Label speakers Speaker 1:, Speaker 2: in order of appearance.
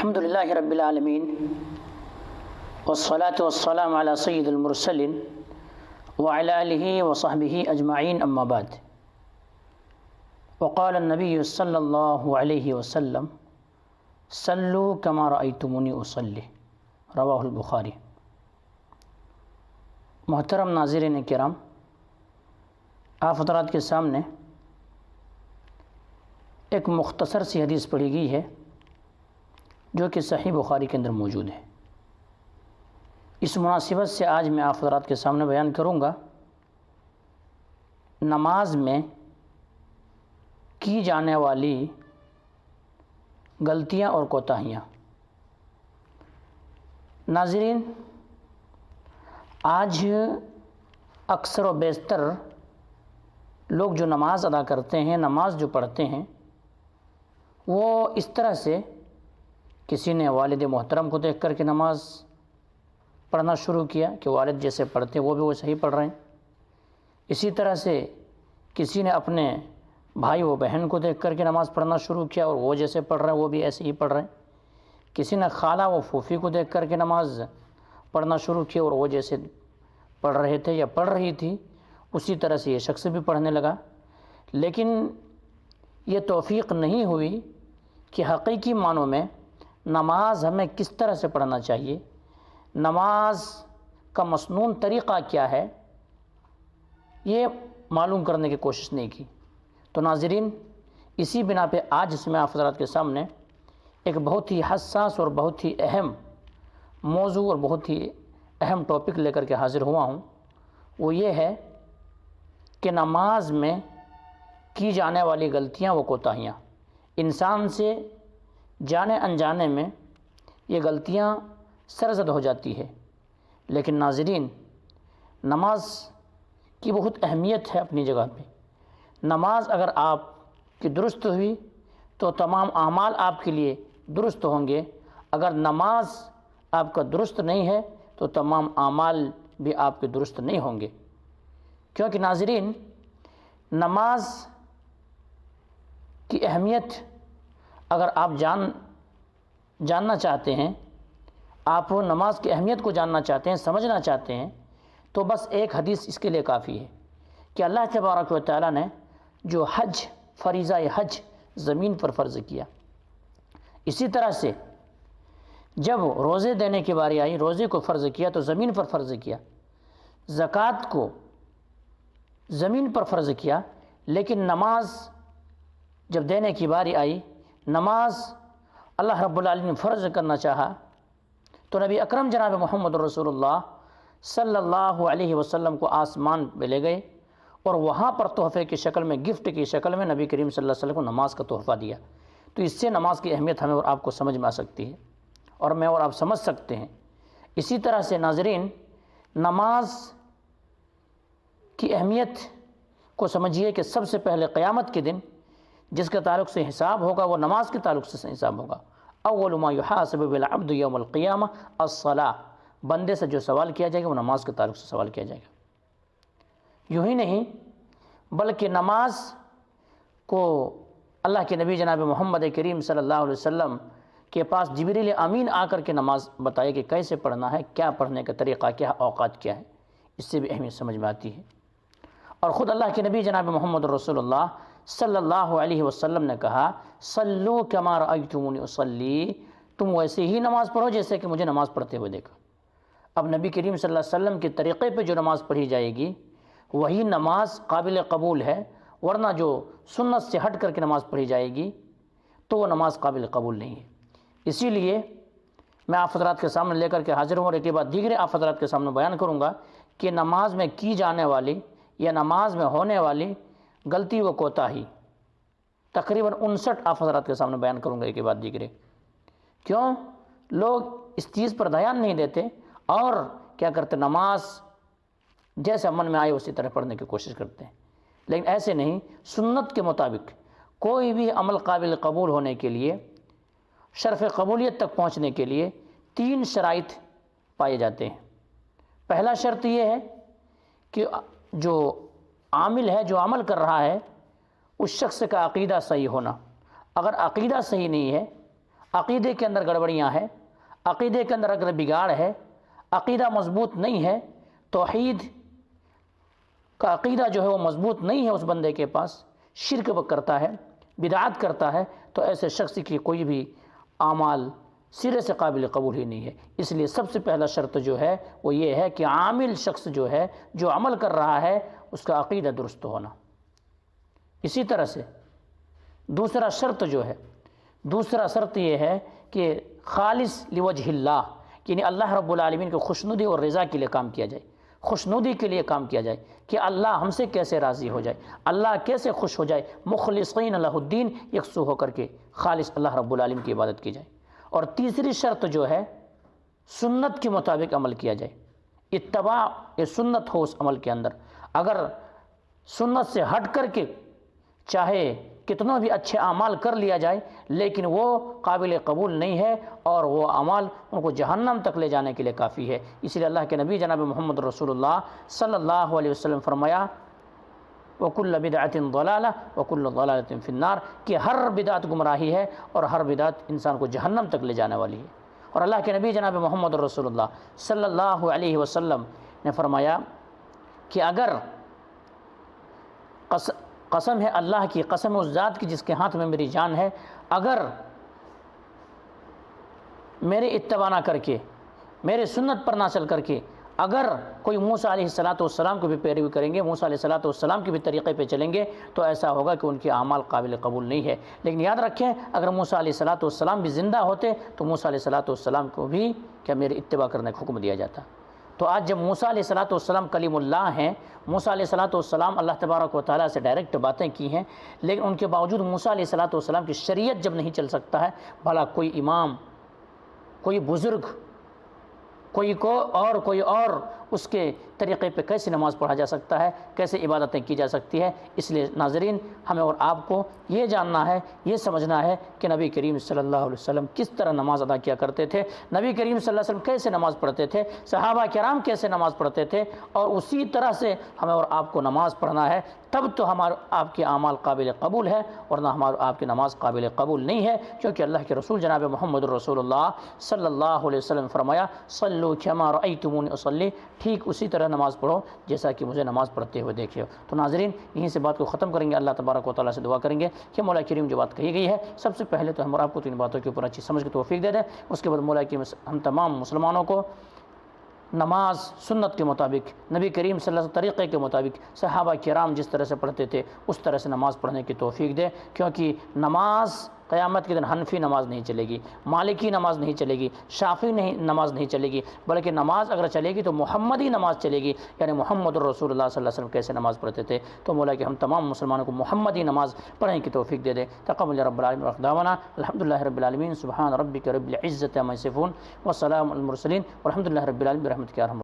Speaker 1: الحمد للہ رب العالمین والصلاة والسلام علی سید المرسلین وعلی آلہ وصحبہ اجمعین اما بعد وقال النبی صلی اللہ علیہ وسلم صلوا کما رأیتمونی اصلی رواہ البخاری۔ محترم ناظرین کرام، آپ حضرات کے سامنے ایک مختصر سی حدیث پڑھی گئی ہے جو کہ صحیح بخاری کے اندر موجود ہے۔ اس مناسبت سے آج میں آپ حضرات کے سامنے بیان کروں گا نماز میں کی جانے والی غلطیاں اور کوتاہیاں۔ ناظرین، آج اکثر و بیشتر لوگ جو نماز ادا کرتے ہیں، نماز جو پڑھتے ہیں، وہ اس طرح سے کسی نے والد محترم کو دیکھ کر کے نماز پڑھنا شروع کیا کہ والد جیسے پڑھتے ہیں وہ بھی ویسے ہی پڑھ رہے ہیں۔ اسی طرح سے کسی نے اپنے بھائی و بہن کو دیکھ کر کے نماز پڑھنا شروع کیا اور وہ جیسے پڑھ رہے ہیں وہ بھی ایسے ہی پڑھ رہے ہیں۔ کسی نے خالہ و پھوپھی کو دیکھ کر کے نماز پڑھنا شروع کیا اور وہ جیسے پڑھ رہے تھے یا پڑھ رہی تھی اسی طرح سے یہ شخص بھی پڑھنے لگا۔ لیکن یہ توفیق نہیں ہوئی کہ حقیقی معنوں میں نماز ہمیں کس طرح سے پڑھنا چاہیے، نماز کا مسنون طریقہ کیا ہے، یہ معلوم کرنے کی کوشش نہیں کی۔ تو ناظرین، اسی بنا پہ آج اس میں آپ حضرات کے سامنے ایک بہت ہی حساس اور بہت ہی اہم موضوع اور بہت ہی اہم ٹاپک لے کر کے حاضر ہوا ہوں۔ وہ یہ ہے کہ نماز میں کی جانے والی غلطیاں و کوتاہیاں۔ انسان سے جانے انجانے میں یہ غلطیاں سرزد ہو جاتی ہے، لیکن ناظرین، نماز کی بہت اہمیت ہے اپنی جگہ پہ۔ نماز اگر آپ کی درست ہوئی تو تمام اعمال آپ کے لیے درست ہوں گے۔ اگر نماز آپ کا درست نہیں ہے تو تمام اعمال بھی آپ کے درست نہیں ہوں گے۔ کیونکہ ناظرین، نماز کی اہمیت اگر آپ جاننا چاہتے ہیں، آپ نماز کی اہمیت کو جاننا چاہتے ہیں، سمجھنا چاہتے ہیں، تو بس ایک حدیث اس کے لیے کافی ہے کہ اللہ تبارک و تعالیٰ نے جو فریضہ حج زمین پر فرض کیا، اسی طرح سے جب روزے دینے کی باری آئی، روزے کو فرض کیا تو زمین پر فرض کیا، زکوٰۃ کو زمین پر فرض کیا، لیکن نماز جب دینے کی باری آئی، نماز اللہ رب العالمین نے فرض کرنا چاہا تو نبی اکرم جناب محمد رسول اللہ صلی اللہ علیہ وسلم کو آسمان پہ لے گئے اور وہاں پر تحفے کی شکل میں، گفٹ کی شکل میں نبی کریم صلی اللہ علیہ وسلم کو نماز کا تحفہ دیا۔ تو اس سے نماز کی اہمیت ہمیں اور آپ کو سمجھ میں آ سکتی ہے اور میں اور آپ سمجھ سکتے ہیں۔ اسی طرح سے ناظرین، نماز کی اہمیت کو سمجھیے کہ سب سے پہلے قیامت کے دن جس کے تعلق سے حساب ہوگا وہ نماز کے تعلق سے حساب ہوگا۔ اول ما یحاسب به العبد یوم القیامہ الصلاۃ، بندے سے جو سوال کیا جائے گا وہ نماز کے تعلق سے سوال کیا جائے گا۔ یوں ہی نہیں بلکہ نماز کو اللہ کے نبی جناب محمد کریم صلی اللہ علیہ وسلم کے پاس جبریل امین آ کر کے نماز بتائے کہ کیسے پڑھنا ہے، کیا پڑھنے کا طریقہ کیا ہے، اوقات کیا ہے، اس سے بھی اہمیت سمجھ میں آتی ہے۔ اور خود اللہ کے نبی جناب محمد رسول اللہ صلی اللہ علیہ وسلم نے کہا، صلو کما رأیتمونی اصلی، تم ویسے ہی نماز پڑھو جیسے کہ مجھے نماز پڑھتے ہوئے دیکھا۔ اب نبی کریم صلی اللہ علیہ وسلم کے طریقے پہ جو نماز پڑھی جائے گی وہی نماز قابل قبول ہے، ورنہ جو سنت سے ہٹ کر کے نماز پڑھی جائے گی تو وہ نماز قابل قبول نہیں ہے۔ اسی لیے میں آپ حضرات کے سامنے لے کر کے حاضر ہوں اور ایک بات دیگر آپ حضرات کے سامنے بیان کروں گا کہ نماز میں کی جانے والی یا نماز میں ہونے والی غلطی و کوتاہی تقریباً 59 آپ حضرات کے سامنے بیان کروں گا ایک بات دیگر۔ کیوں لوگ اس چیز پر دھیان نہیں دیتے اور کیا کرتے، نماز جیسے من میں آئے اسی طرح پڑھنے کی کوشش کرتے ہیں، لیکن ایسے نہیں۔ سنت کے مطابق کوئی بھی عمل قابل قبول ہونے کے لیے، شرف قبولیت تک پہنچنے کے لیے 3 شرائط پائے جاتے ہیں۔ پہلا شرط یہ ہے کہ جو عامل ہے، جو عمل کر رہا ہے، اس شخص کا عقیدہ صحیح ہونا۔ اگر عقیدہ صحیح نہیں ہے، عقیدے کے اندر گڑبڑیاں ہیں، عقیدے کے اندر اگر بگاڑ ہے، عقیدہ مضبوط نہیں ہے، توحید کا عقیدہ جو ہے وہ مضبوط نہیں ہے اس بندے کے پاس، شرک کرتا ہے، بدعات کرتا ہے، تو ایسے شخص کی کوئی بھی اعمال سرے سے قابل قبول ہی نہیں ہے۔ اس لیے سب سے پہلا شرط جو ہے وہ یہ ہے کہ عامل شخص جو ہے، جو عمل کر رہا ہے، اس کا عقیدہ درست ہونا۔ اسی طرح سے دوسرا شرط یہ ہے کہ خالص لوجہ اللہ، یعنی اللہ رب العالمین کو خوشنودی اور رضا کے لیے کام کیا جائے، خوشنودی کے لیے کام کیا جائے کہ اللہ ہم سے کیسے راضی ہو جائے، اللہ کیسے خوش ہو جائے، مخلصین لہ الدین، یکسو ہو کر کے خالص اللہ رب العالمین کی عبادت کی جائے۔ اور تیسری شرط جو ہے سنت کے مطابق عمل کیا جائے، اتباع سنت ہو اس عمل کے اندر۔ اگر سنت سے ہٹ کر کے چاہے کتنوں بھی اچھے اعمال کر لیا جائے لیکن وہ قابل قبول نہیں ہے اور وہ اعمال ان کو جہنم تک لے جانے کے لیے کافی ہے۔ اس لیے اللہ کے نبی جناب محمد رسول اللہ صلی اللہ علیہ وسلم فرمایا وَكُلَّ بِدْعَةٍ ضَلَالَةٍ وَكُلُّ ضَلَالَةٍ فِي النَّارِ، کہ ہر بدعت گمراہی ہے اور ہر بدعت انسان کو جہنم تک لے جانے والی ہے۔ اور اللہ کے نبی جناب محمد رسول اللہ صلی اللہ علیہ وسلم نے فرمایا کہ اگر قسم ہے اللہ کی، قسم اس ذات کی جس کے ہاتھ میں میری جان ہے، اگر میرے اتباع نہ کر کے، میرے سنت پر نہ چل کر کے، اگر کوئی موسیٰ علیہ السلام کو بھی پیروی کریں گے، موسیٰ علیہ السلام کے بھی طریقے پہ چلیں گے، تو ایسا ہوگا کہ ان کے اعمال قابل قبول نہیں ہے۔ لیکن یاد رکھیں اگر موسیٰ علیہ السلام بھی زندہ ہوتے تو موسیٰ علیہ السلام کو بھی کیا میرے اتباع کرنے کا حکم دیا جاتا۔ تو آج جب موسیٰ علیہ السلام کلیم اللہ ہیں، موسیٰ علیہ السلام اللہ تبارک و تعالیٰ سے ڈائریکٹ باتیں کی ہیں، لیکن ان کے باوجود موسیٰ علیہ السلام کی شریعت جب نہیں چل سکتا ہے، بھلا کوئی امام، کوئی بزرگ، کوئی اور اس کے طریقے پہ کیسے نماز پڑھا جا سکتا ہے، کیسے عبادتیں کی جا سکتی ہے؟ اس لیے ناظرین ہمیں اور آپ کو یہ جاننا ہے، یہ سمجھنا ہے کہ نبی کریم صلی اللہ علیہ وسلم کس طرح نماز ادا کیا کرتے تھے، نبی کریم صلی اللہ علیہ وسلم کیسے نماز پڑھتے تھے، صحابہ کرام کیسے نماز پڑھتے تھے، اور اسی طرح سے ہمیں اور آپ کو نماز پڑھنا ہے۔ تب تو ہمارے آپ کے اعمال قابل قبول ہے، ورنہ ہمارے آپ کی نماز قابل قبول نہیں ہے، کیونکہ اللہ کے رسول جناب محمد رسول اللہ صلی اللہ علیہ وسلم فرمایا صلوا کما رأیتمونی اصلی، ٹھیک اسی طرح نماز پڑھو جیسا کہ مجھے نماز پڑھتے ہوئے دیکھے ہو۔ تو ناظرین یہیں سے بات کو ختم کریں گے، اللہ تبارک و تعالیٰ سے دعا کریں گے کہ مولا کریم جو بات کہی گئی ہے سب سے پہلے تو ہم اور آپ کو تو ان باتوں کے اوپر اچھی سمجھ کی توفیق دے دیں، اس کے بعد مولا کریم ہم تمام مسلمانوں کو نماز سنت کے مطابق، نبی کریم صلی اللہ علیہ وسلم طریقے کے مطابق، صحابہ کرام جس طرح سے پڑھتے تھے اس طرح سے نماز پڑھنے کی توفیق دے، کیونکہ نماز قیامت کے دن حنفی نماز نہیں چلے گی، مالکی نماز نہیں چلے گی، شافعی نماز نہیں چلے گی، بلکہ نماز اگر چلے گی تو محمدی نماز چلے گی، یعنی محمد الرسول اللہ صلی اللہ علیہ وسلم کیسے نماز پڑھتے تھے۔ تو مولا کہ ہم تمام مسلمانوں کو محمدی نماز پڑھنے کی توفیق دے دے۔ تقبل رب العالمین واخدامنا الحمدللہ رب العالمین، سبحان ربک رب العزۃ عما یصفون، والسلام علی المرسلین، والحمدللہ رب العالمین برحمتک یا ارحم